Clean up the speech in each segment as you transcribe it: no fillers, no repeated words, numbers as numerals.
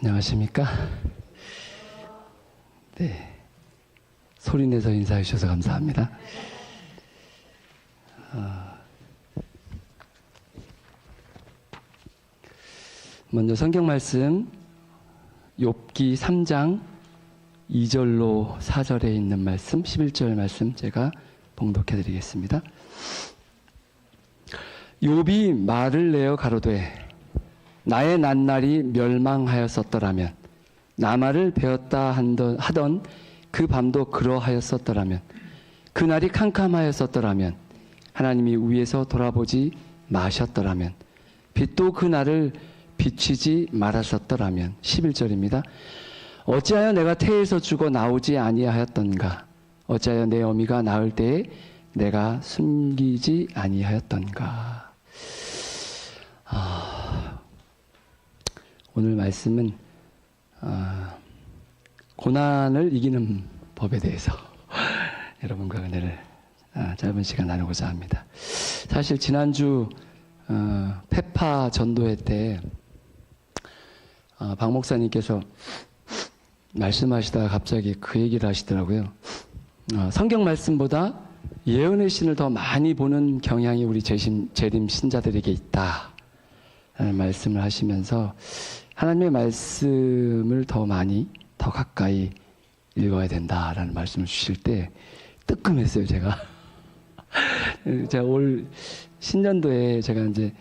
안녕하십니까? 네, 소리내서 인사해 주셔서 감사합니다. 먼저 성경 말씀 욥기 3장 2절로 4절에 있는 말씀, 11절 말씀 제가 봉독해 드리겠습니다. 욥이 말을 내어 가로되 나의 낱날이 멸망하였었더라면, 나 말을 배웠다 하던 그 밤도 그러하였었더라면, 그 날이 캄캄하였었더라면, 하나님이 위에서 돌아보지 마셨더라면, 빛도 그 날을 비치지 말았었더라면. 11절입니다. 어찌하여 내가 태에서 죽어 나오지 아니하였던가? 어찌하여 내 어미가 낳을 때에 내가 숨기지 아니하였던가? 오늘 말씀은 고난을 이기는 법에 대해서 여러분과 은혜를 짧은 시간 나누고자 합니다. 사실 지난주 페파 전도회 때 박 목사님께서 말씀하시다가 갑자기 그 얘기를 하시더라고요. 성경 말씀보다 예언의 신을 더 많이 보는 경향이 우리 재림 신자들에게 있다 라는 말씀을 하시면서 하나님의 말씀을 더 많이, 더 가까이 읽어야 된다라는 말씀을 주실 때 뜨끔했어요, 제가. 제가 올 신년도에 제가 이제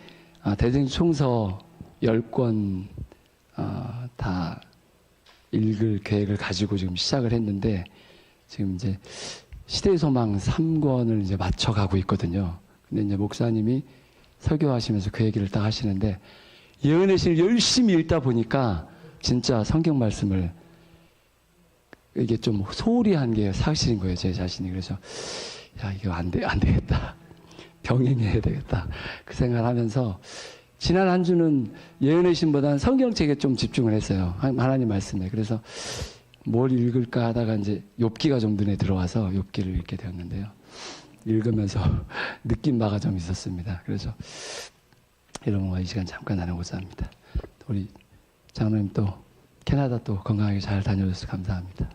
대승총서 10권 다 읽을 계획을 가지고 지금 시작을 했는데, 지금 이제 시대의 소망 3권을 이제 맞춰가고 있거든요. 근데 이제 목사님이 설교하시면서 그 얘기를 딱 하시는데, 예언의 신을 열심히 읽다 보니까 진짜 성경 말씀을 이게 좀 소홀히 한 게 사실인 거예요, 제 자신이. 그래서 야, 이거 안 되겠다. 병행해야 되겠다. 그 생각을 하면서 지난 한 주는 예언의 신보다는 성경책에 좀 집중을 했어요. 하나님 말씀에. 그래서 뭘 읽을까 하다가 이제 욥기가 좀 눈에 들어와서 욥기를 읽게 되었는데요. 읽으면서 느낀 바가 좀 있었습니다. 그래서 여러분과 이 시간 잠깐 나누고자 합니다. 우리 장로님 또 캐나다 또 건강하게 잘 다녀오셔서 감사합니다.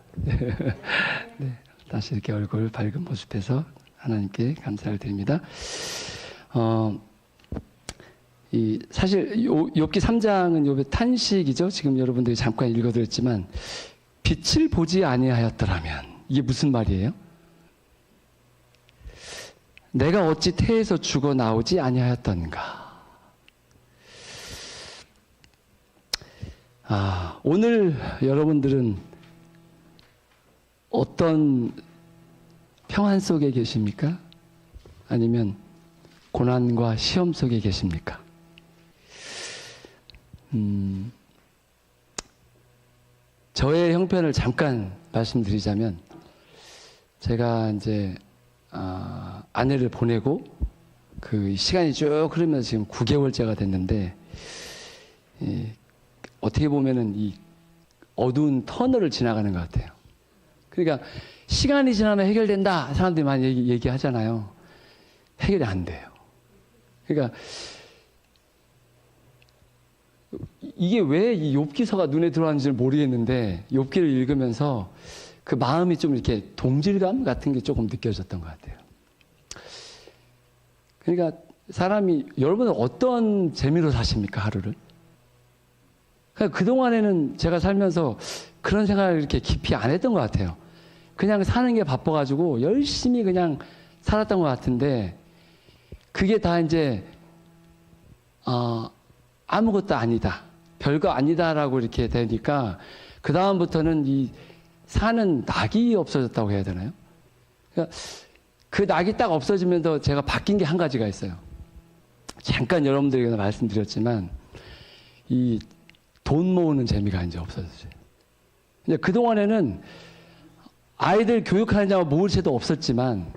네, 다시 이렇게 얼굴 밝은 모습에서 하나님께 감사를 드립니다. 사실 욥기 3장은 욥의 탄식이죠. 지금 여러분들이 잠깐 읽어드렸지만, 빛을 보지 아니하였더라면, 이게 무슨 말이에요? 내가 어찌 태에서 죽어 나오지 아니하였던가? 오늘 여러분들은 어떤 평안 속에 계십니까? 아니면 고난과 시험 속에 계십니까? 저의 형편을 잠깐 말씀드리자면, 제가 이제 아내를 보내고 그 시간이 쭉 흐르면서 지금 9개월째가 됐는데, 어떻게 보면은 이 어두운 터널을 지나가는 것 같아요. 그러니까 시간이 지나면 해결된다, 사람들이 많이 얘기하잖아요. 해결이 안 돼요. 그러니까 이게 왜 이 욥기서가 눈에 들어왔는지를 모르겠는데, 욥기를 읽으면서 그 마음이 좀 이렇게 동질감 같은 게 조금 느껴졌던 것 같아요. 그러니까 사람이, 여러분은 어떤 재미로 사십니까, 하루를? 그러니까 그동안에는 제가 살면서 그런 생각을 이렇게 깊이 안 했던 것 같아요. 그냥 사는 게 바빠가지고 열심히 그냥 살았던 것 같은데, 그게 다 이제 아무것도 아니다, 별거 아니다라고 이렇게 되니까 그 다음부터는 이 사는 낙이 없어졌다고 해야 되나요? 그러니까 그 낙이 딱 없어지면서 제가 바뀐 게 한 가지가 있어요. 잠깐 여러분들에게 말씀드렸지만, 이 돈 모으는 재미가 이제 없어졌어요. 이제 그동안에는 아이들 교육하느냐고 모을 새도 없었지만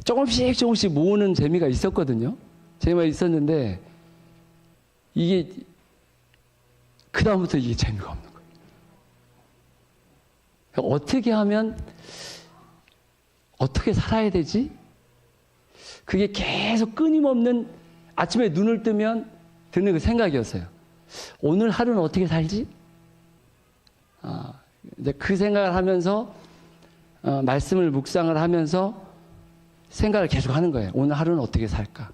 조금씩 모으는 재미가 있었거든요. 재미가 있었는데, 이게 그다음부터 이게 재미가 없는 거예요. 어떻게 하면 어떻게 살아야 되지? 그게 계속 끊임없는 아침에 눈을 뜨면 드는 그 생각이었어요. 오늘 하루는 어떻게 살지? 이제 그 생각을 하면서 말씀을 묵상을 하면서 생각을 계속 하는 거예요. 오늘 하루는 어떻게 살까?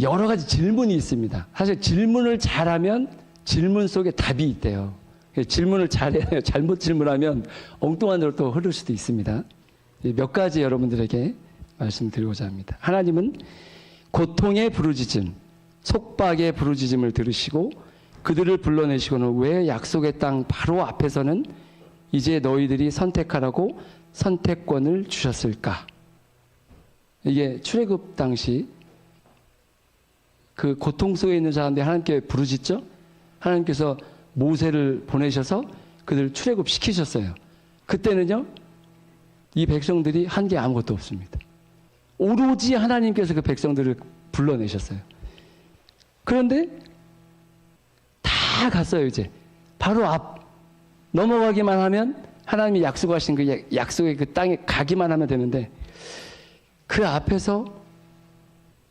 여러 가지 질문이 있습니다. 사실 질문을 잘하면 질문 속에 답이 있대요. 질문을 잘해야 잘못 질문하면 엉뚱한 데로 또 흐를 수도 있습니다. 몇 가지 여러분들에게 말씀드리고자 합니다. 하나님은 고통의 부르짖음, 속박의 부르짖음을 들으시고 그들을 불러내시고는 왜 약속의 땅 바로 앞에서는 이제 너희들이 선택하라고 선택권을 주셨을까? 이게 출애굽 당시 그 고통 속에 있는 자한테 하나님께 부르짖죠? 하나님께서 모세를 보내셔서 그들을 출애굽 시키셨어요. 그때는요, 이 백성들이 한 게 아무것도 없습니다. 오로지 하나님께서 그 백성들을 불러내셨어요. 그런데 다 갔어요, 이제. 바로 앞 넘어가기만 하면 하나님이 약속하신 그 약속의 그 땅에 가기만 하면 되는데 그 앞에서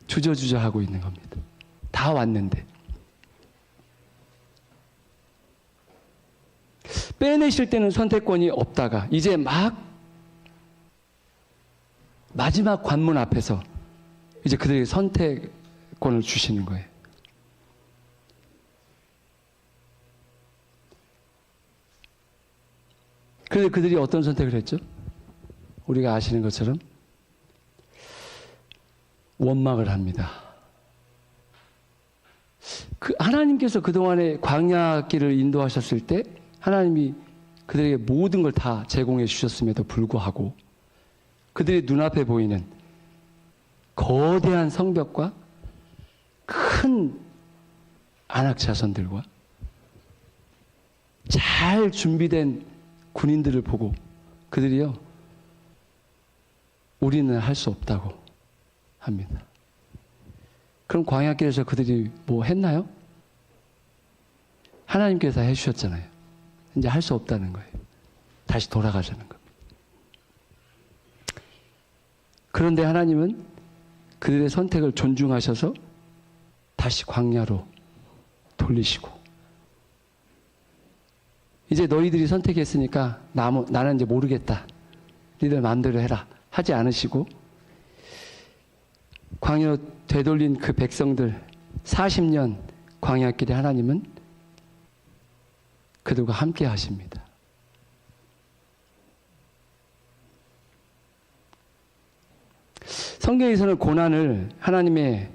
주저주저 하고 있는 겁니다. 다 왔는데. 빼내실 때는 선택권이 없다가 이제 막 마지막 관문 앞에서 이제 그들에게 선택권을 주시는 거예요. 그런데 그들이 어떤 선택을 했죠? 우리가 아시는 것처럼 원망을 합니다. 하나님께서 그동안에 광야 길을 인도하셨을 때 하나님이 그들에게 모든 걸 다 제공해 주셨음에도 불구하고 그들의 눈앞에 보이는 거대한 성벽과 큰 안악 자손들과 잘 준비된 군인들을 보고 그들이요, 우리는 할 수 없다고 합니다. 그럼 광야길에서 그들이 뭐 했나요? 하나님께서 해주셨잖아요. 이제 할 수 없다는 거예요. 다시 돌아가자는 겁니다. 그런데 하나님은 그들의 선택을 존중하셔서 다시 광야로 돌리시고 이제 너희들이 선택했으니까 나는 이제 모르겠다. 니들 마음대로 해라. 하지 않으시고 광야로 되돌린 그 백성들 40년 광야길에 하나님은 그들과 함께 하십니다. 성경에서는 고난을 하나님의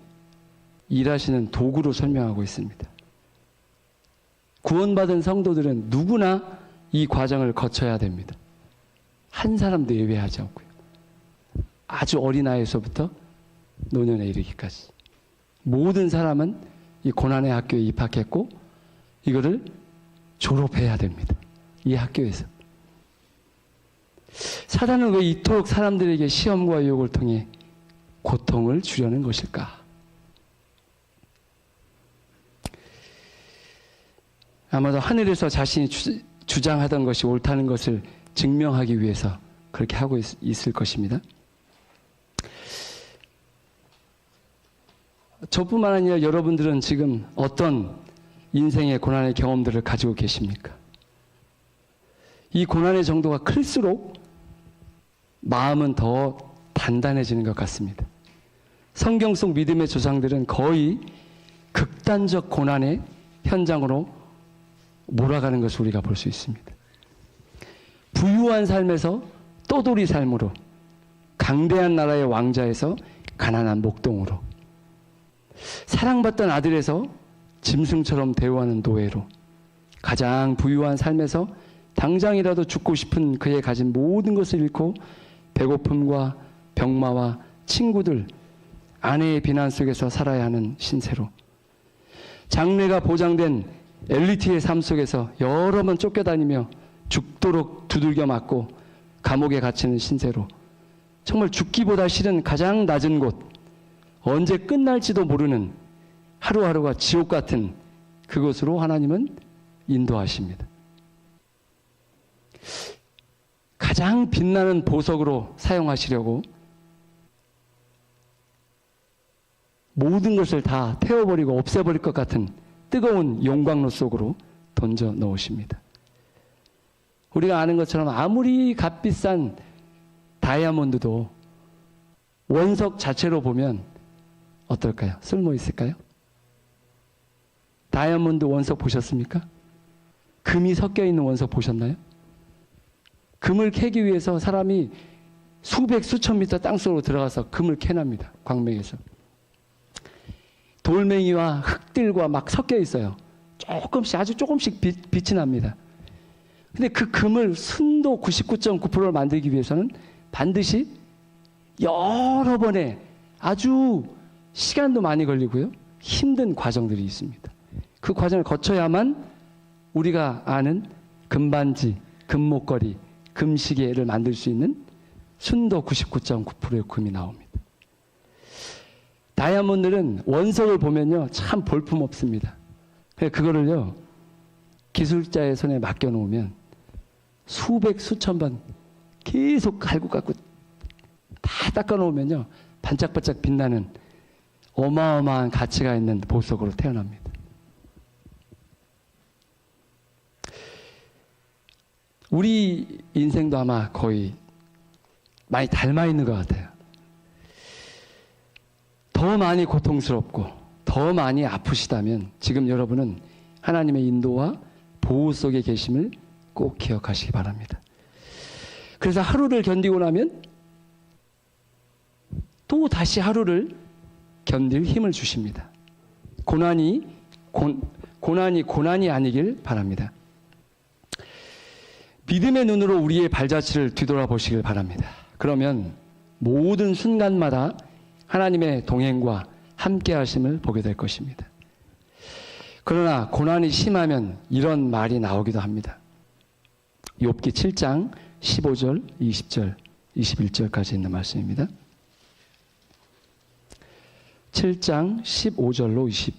일하시는 도구로 설명하고 있습니다. 구원받은 성도들은 누구나 이 과정을 거쳐야 됩니다. 한 사람도 예외하지 않고요. 아주 어린아이에서부터 노년에 이르기까지 모든 사람은 이 고난의 학교에 입학했고 이거를 졸업해야 됩니다. 이 학교에서. 사단은 왜 이토록 사람들에게 시험과 유혹을 통해 고통을 주려는 것일까? 아마도 하늘에서 자신이 주장하던 것이 옳다는 것을 증명하기 위해서 그렇게 하고 있을 것입니다. 저뿐만 아니라 여러분들은 지금 어떤 인생의 고난의 경험들을 가지고 계십니까? 이 고난의 정도가 클수록 마음은 더 단단해지는 것 같습니다. 성경 속 믿음의 조상들은 거의 극단적 고난의 현장으로 몰아가는 것을 우리가 볼 수 있습니다. 부유한 삶에서 떠돌이 삶으로, 강대한 나라의 왕자에서 가난한 목동으로, 사랑받던 아들에서 짐승처럼 대우하는 노예로, 가장 부유한 삶에서 당장이라도 죽고 싶은 그의 가진 모든 것을 잃고 배고픔과 병마와 친구들, 아내의 비난 속에서 살아야 하는 신세로, 장래가 보장된 엘리트의 삶 속에서 여러 번 쫓겨다니며 죽도록 두들겨 맞고 감옥에 갇히는 신세로, 정말 죽기보다 싫은 가장 낮은 곳, 언제 끝날지도 모르는 하루하루가 지옥 같은 그곳으로 하나님은 인도하십니다. 가장 빛나는 보석으로 사용하시려고 모든 것을 다 태워버리고 없애버릴 것 같은 뜨거운 용광로 속으로 던져 넣으십니다. 우리가 아는 것처럼 아무리 값비싼 다이아몬드도 원석 자체로 보면 어떨까요? 쓸모 있을까요? 다이아몬드 원석 보셨습니까? 금이 섞여 있는 원석 보셨나요? 금을 캐기 위해서 사람이 수백 수천 미터 땅속으로 들어가서 금을 캐납니다. 광맥에서. 돌멩이와 흙들과 막 섞여 있어요. 조금씩, 아주 조금씩 빛이 납니다. 근데 그 금을 순도 99.9%를 만들기 위해서는 반드시 여러 번의 아주 시간도 많이 걸리고요. 힘든 과정들이 있습니다. 그 과정을 거쳐야만 우리가 아는 금반지, 금목걸이, 금시계를 만들 수 있는 순도 99.9%의 금이 나옵니다. 다이아몬드는 원석을 보면요, 참 볼품 없습니다. 그거를요, 기술자의 손에 맡겨놓으면 수백, 수천 번 계속 갈고 깎고 다 닦아놓으면요, 반짝반짝 빛나는 어마어마한 가치가 있는 보석으로 태어납니다. 우리 인생도 아마 거의 많이 닮아 있는 것 같아요. 더 많이 고통스럽고 더 많이 아프시다면 지금 여러분은 하나님의 인도와 보호 속에 계심을 꼭 기억하시기 바랍니다. 그래서 하루를 견디고 나면 또 다시 하루를 견딜 힘을 주십니다. 고난이 아니길 바랍니다. 믿음의 눈으로 우리의 발자취를 뒤돌아보시길 바랍니다. 그러면 모든 순간마다 하나님의 동행과 함께 하심을 보게 될 것입니다. 그러나 고난이 심하면 이런 말이 나오기도 합니다. 욥기 7장 15절, 20절, 21절까지 있는 말씀입니다. 7장 15절로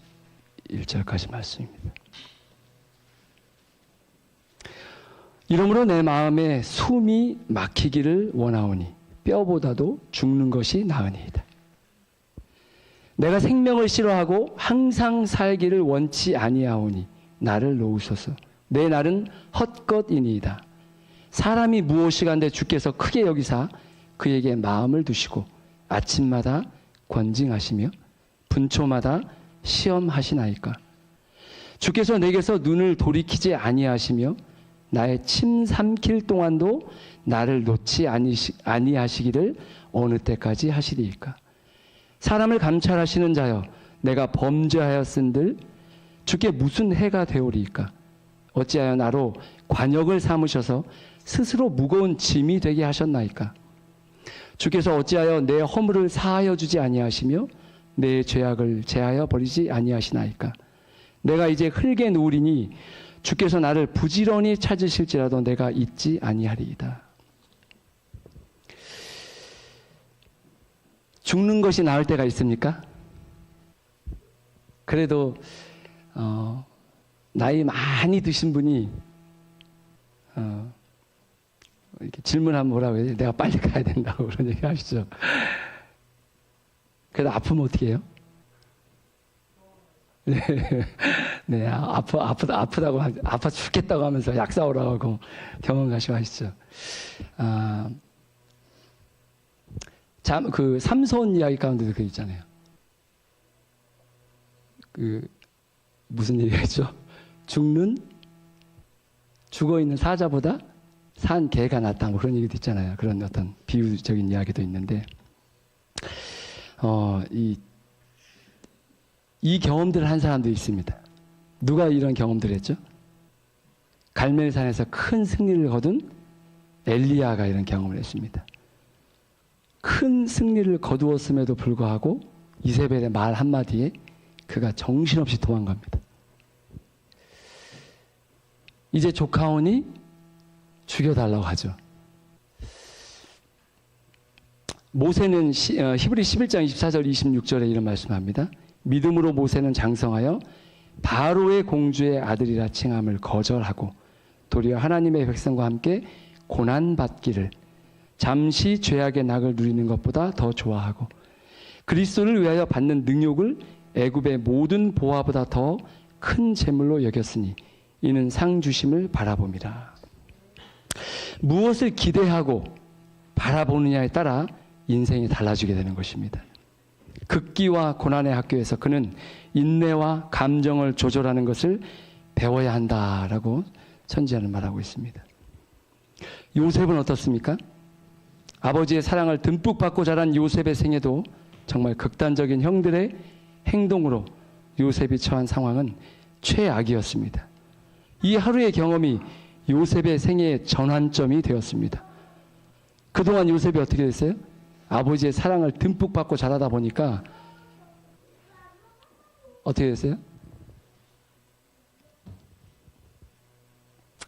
21절까지 말씀입니다. 이러므로 내 마음에 숨이 막히기를 원하오니 뼈보다도 죽는 것이 나으니이다. 내가 생명을 싫어하고 항상 살기를 원치 아니하오니 나를 놓으소서. 내 날은 헛것이니이다. 사람이 무엇이간데 주께서 크게 여기사 그에게 마음을 두시고 아침마다 권징하시며 분초마다 시험하시나이까. 주께서 내게서 눈을 돌이키지 아니하시며 나의 침 삼킬 동안도 나를 놓지 아니하시기를 어느 때까지 하시리이까. 사람을 감찰하시는 자여, 내가 범죄하였은들 주께 무슨 해가 되오리이까. 어찌하여 나로 관역을 삼으셔서 스스로 무거운 짐이 되게 하셨나이까. 주께서 어찌하여 내 허물을 사하여 주지 아니하시며 내 죄악을 제하여 버리지 아니하시나이까. 내가 이제 흙에 누우리니 주께서 나를 부지런히 찾으실지라도 내가 잊지 아니하리이다. 죽는 것이 나을 때가 있습니까? 그래도 나이 많이 드신 분이 이렇게 질문하면 뭐라고 해요? 내가 빨리 가야 된다고 그런 얘기 하시죠. 그래도 아프면 어떻게 해요? 네, 아프다고, 아파 죽겠다고 하면서 약 사오라고 하고 병원 가시고 하시죠. 그 삼손 이야기 가운데도 그 있잖아요. 무슨 얘기였죠? 죽어 있는 사자보다 산 개가 낫다, 뭐 그런 얘기도 있잖아요. 그런 어떤 비유적인 이야기도 있는데, 이 경험들을 한 사람도 있습니다. 누가 이런 경험들을 했죠? 갈멜산에서 큰 승리를 거둔 엘리야가 이런 경험을 했습니다. 큰 승리를 거두었음에도 불구하고 이세벨의 말 한마디에 그가 정신없이 도망갑니다. 이제 조카 오니 죽여달라고 하죠. 모세는 히브리 11장 24절 26절에 이런 말씀합니다. 믿음으로 모세는 장성하여 바로의 공주의 아들이라 칭함을 거절하고 도리어 하나님의 백성과 함께 고난받기를 잠시 죄악의 낙을 누리는 것보다 더 좋아하고 그리스도를 위하여 받는 능욕을 애굽의 모든 보화보다 더 큰 재물로 여겼으니 이는 상 주심을 바라봄이라. 무엇을 기대하고 바라보느냐에 따라 인생이 달라지게 되는 것입니다. 극기와 고난의 학교에서 그는 인내와 감정을 조절하는 것을 배워야 한다라고 선지자는 말하고 있습니다. 요셉은 어떻습니까? 아버지의 사랑을 듬뿍 받고 자란 요셉의 생애도 정말 극단적인 형들의 행동으로 요셉이 처한 상황은 최악이었습니다. 이 하루의 경험이 요셉의 생애의 전환점이 되었습니다. 그동안 요셉이 어떻게 됐어요? 아버지의 사랑을 듬뿍 받고 자라다 보니까 어떻게 됐어요?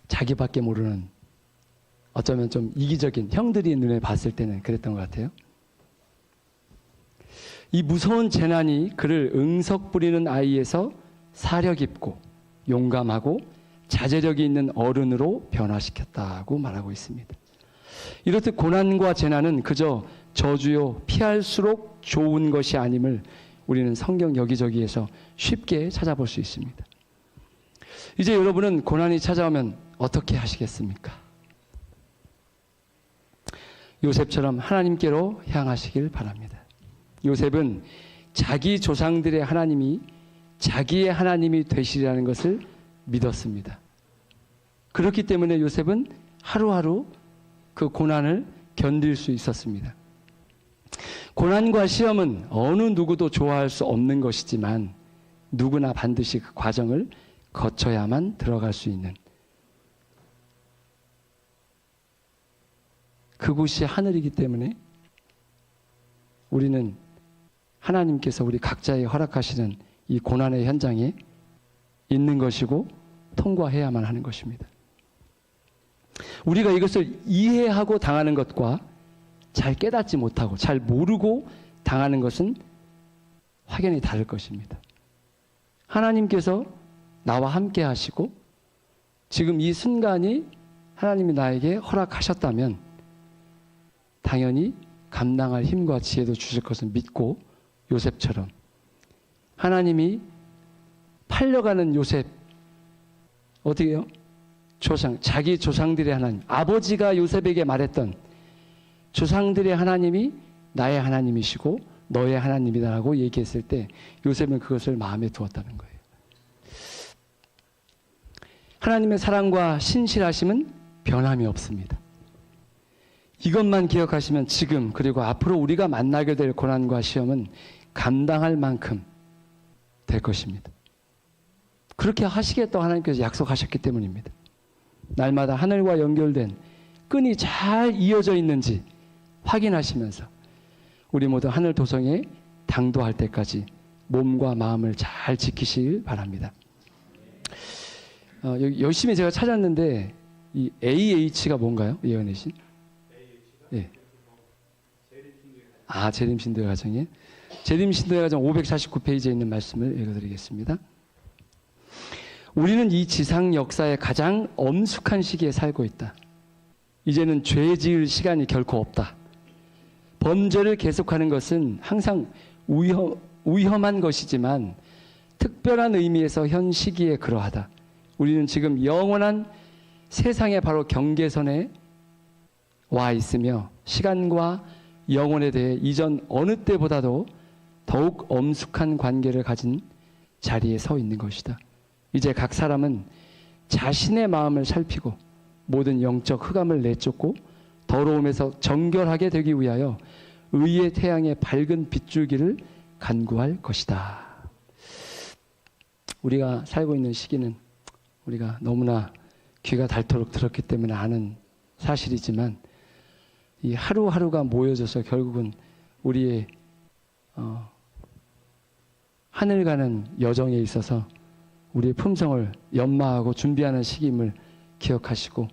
자기밖에 모르는, 어쩌면 좀 이기적인 형들이 눈에 봤을 때는 그랬던 것 같아요. 이 무서운 재난이 그를 응석 부리는 아이에서 사려 깊고 용감하고 자제력이 있는 어른으로 변화시켰다고 말하고 있습니다. 이렇듯 고난과 재난은 그저 저주요 피할수록 좋은 것이 아님을 우리는 성경 여기저기에서 쉽게 찾아볼 수 있습니다. 이제 여러분은 고난이 찾아오면 어떻게 하시겠습니까? 요셉처럼 하나님께로 향하시길 바랍니다. 요셉은 자기 조상들의 하나님이 자기의 하나님이 되시리라는 것을 믿었습니다. 그렇기 때문에 요셉은 하루하루 그 고난을 견딜 수 있었습니다. 고난과 시험은 어느 누구도 좋아할 수 없는 것이지만 누구나 반드시 그 과정을 거쳐야만 들어갈 수 있는, 그곳이 하늘이기 때문에 우리는 하나님께서 우리 각자에 허락하시는 이 고난의 현장에 있는 것이고 통과해야만 하는 것입니다. 우리가 이것을 이해하고 당하는 것과 잘 깨닫지 못하고 잘 모르고 당하는 것은 확연히 다를 것입니다. 하나님께서 나와 함께 하시고 지금 이 순간이 하나님이 나에게 허락하셨다면 당연히 감당할 힘과 지혜도 주실 것을 믿고 요셉처럼 하나님이 팔려가는 요셉, 어떻게 해요? 자기 조상들의 하나님, 아버지가 요셉에게 말했던 조상들의 하나님이 나의 하나님이시고 너의 하나님이다라고 얘기했을 때 요셉은 그것을 마음에 두었다는 거예요. 하나님의 사랑과 신실하심은 변함이 없습니다. 이것만 기억하시면 지금 그리고 앞으로 우리가 만나게 될 고난과 시험은 감당할 만큼 될 것입니다. 그렇게 하시겠다고 하나님께서 약속하셨기 때문입니다. 날마다 하늘과 연결된 끈이 잘 이어져 있는지 확인하시면서 우리 모두 하늘 도성에 당도할 때까지 몸과 마음을 잘 지키시길 바랍니다. 열심히 제가 찾았는데 이 AH가 뭔가요? 예언의 신? 예. 재림신도의 가정이에요. 재림신도의 가정 549페이지에 있는 말씀을 읽어드리겠습니다. 우리는 이 지상 역사의 가장 엄숙한 시기에 살고 있다. 이제는 죄 지을 시간이 결코 없다. 범죄를 계속하는 것은 항상 위험한 것이지만 특별한 의미에서 현 시기에 그러하다. 우리는 지금 영원한 세상의 바로 경계선에 와 있으며 시간과 영혼에 대해 이전 어느 때보다도 더욱 엄숙한 관계를 가진 자리에 서 있는 것이다. 이제 각 사람은 자신의 마음을 살피고 모든 영적 흑암을 내쫓고 더러움에서 정결하게 되기 위하여 의의 태양의 밝은 빗줄기를 간구할 것이다. 우리가 살고 있는 시기는 우리가 너무나 귀가 닳도록 들었기 때문에 아는 사실이지만 이 하루하루가 모여져서 결국은 우리의 하늘 가는 여정에 있어서 우리의 품성을 연마하고 준비하는 시기임을 기억하시고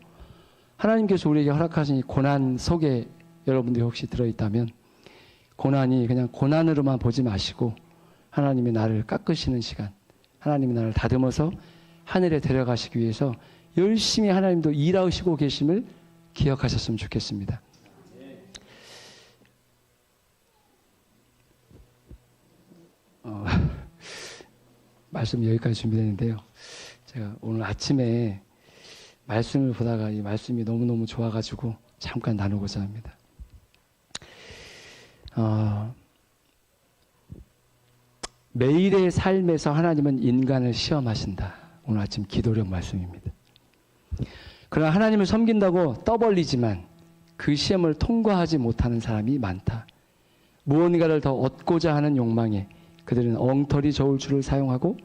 하나님께서 우리에게 허락하신 이 고난 속에 여러분들이 혹시 들어있다면 고난이 그냥 고난으로만 보지 마시고 하나님이 나를 깎으시는 시간, 하나님이 나를 다듬어서 하늘에 데려가시기 위해서 열심히 하나님도 일하시고 계심을 기억하셨으면 좋겠습니다. 말씀 여기까지 준비되는데요. 제가 오늘 아침에 말씀을 보다가 이 말씀이 너무너무 좋아가지고 잠깐 나누고자 합니다. 매일의 삶에서 하나님은 인간을 시험하신다. 오늘 아침 기도력 말씀입니다. 그러나 하나님을 섬긴다고 떠벌리지만 그 시험을 통과하지 못하는 사람이 많다. 무언가를 더 얻고자 하는 욕망에 그들은 엉터리 저울추를 사용하고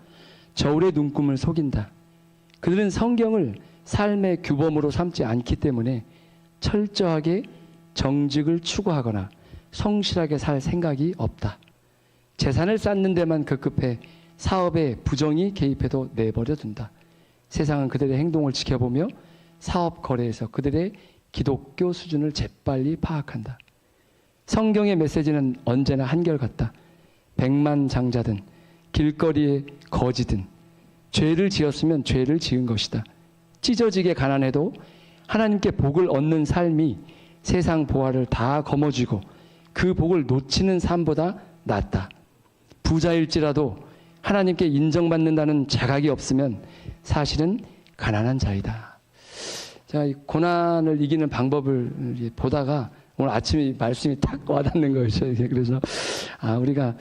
저울의 눈금을 속인다. 그들은 성경을 삶의 규범으로 삼지 않기 때문에 철저하게 정직을 추구하거나 성실하게 살 생각이 없다. 재산을 쌓는 데만 급급해 사업에 부정이 개입해도 내버려 둔다. 세상은 그들의 행동을 지켜보며 사업 거래에서 그들의 기독교 수준을 재빨리 파악한다. 성경의 메시지는 언제나 한결같다. 백만장자든 길거리의 거지든 죄를 지었으면 죄를 지은 것이다. 찢어지게 가난해도 하나님께 복을 얻는 삶이 세상 보화를 다 거머쥐고 그 복을 놓치는 삶보다 낫다. 부자일지라도 하나님께 인정받는다는 자각이 없으면 사실은 가난한 자이다. 제가 이 고난을 이기는 방법을 보다가 오늘 아침에 말씀이 딱 와닿는 거예요. 그래서 우리가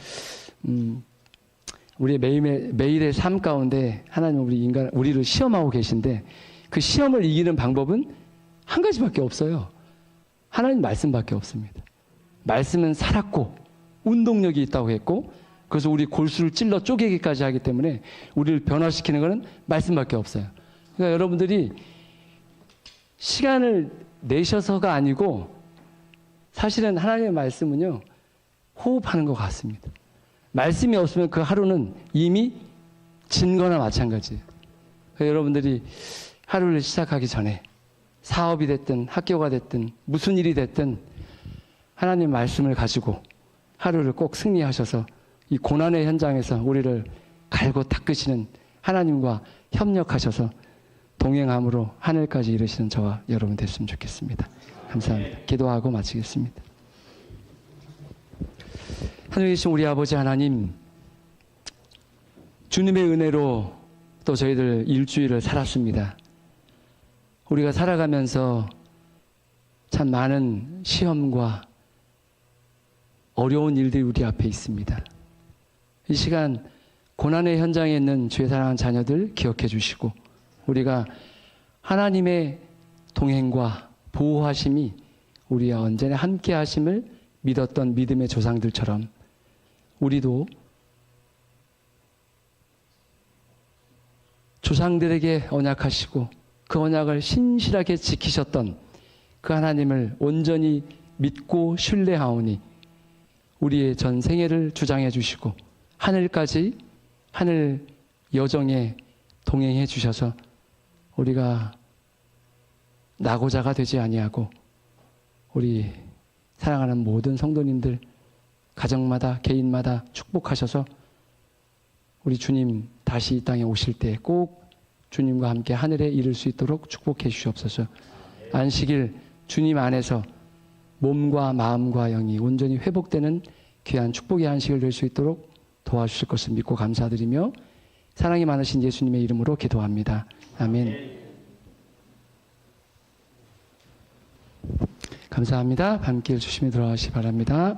우리의 매일의 삶 가운데 하나님은 우리를 시험하고 계신데 그 시험을 이기는 방법은 한 가지밖에 없어요. 하나님 말씀밖에 없습니다. 말씀은 살았고 운동력이 있다고 했고 그래서 우리 골수를 찔러 쪼개기까지 하기 때문에 우리를 변화시키는 것은 말씀밖에 없어요. 그러니까 여러분들이 시간을 내셔서가 아니고 사실은 하나님의 말씀은요 호흡하는 것 같습니다. 말씀이 없으면 그 하루는 이미 진 거나 마찬가지예요. 그러니까 여러분들이 하루를 시작하기 전에 사업이 됐든 학교가 됐든 무슨 일이 됐든 하나님 말씀을 가지고 하루를 꼭 승리하셔서 이 고난의 현장에서 우리를 갈고 닦으시는 하나님과 협력하셔서 동행함으로 하늘까지 이르시는 저와 여러분 됐으면 좋겠습니다. 감사합니다. 기도하고 마치겠습니다. 하늘에 계신 우리 아버지 하나님, 주님의 은혜로 또 저희들 일주일을 살았습니다. 우리가 살아가면서 참 많은 시험과 어려운 일들이 우리 앞에 있습니다. 이 시간 고난의 현장에 있는 주의 사랑하는 자녀들 기억해 주시고 우리가 하나님의 동행과 보호하심이 우리와 언제나 함께 하심을 믿었던 믿음의 조상들처럼 우리도 조상들에게 언약하시고 그 언약을 신실하게 지키셨던 그 하나님을 온전히 믿고 신뢰하오니 우리의 전 생애를 주장해 주시고 하늘까지 하늘 여정에 동행해 주셔서 우리가 낙오자가 되지 아니하고 우리 사랑하는 모든 성도님들 가정마다 개인마다 축복하셔서 우리 주님 다시 이 땅에 오실 때 꼭 주님과 함께 하늘에 이를 수 있도록 축복해 주시옵소서. 안식일 주님 안에서 몸과 마음과 영이 온전히 회복되는 귀한 축복의 안식을 될 수 있도록 도와주실 것을 믿고 감사드리며 사랑이 많으신 예수님의 이름으로 기도합니다. 아멘. 감사합니다. 밤길 조심히 들어가시기 바랍니다.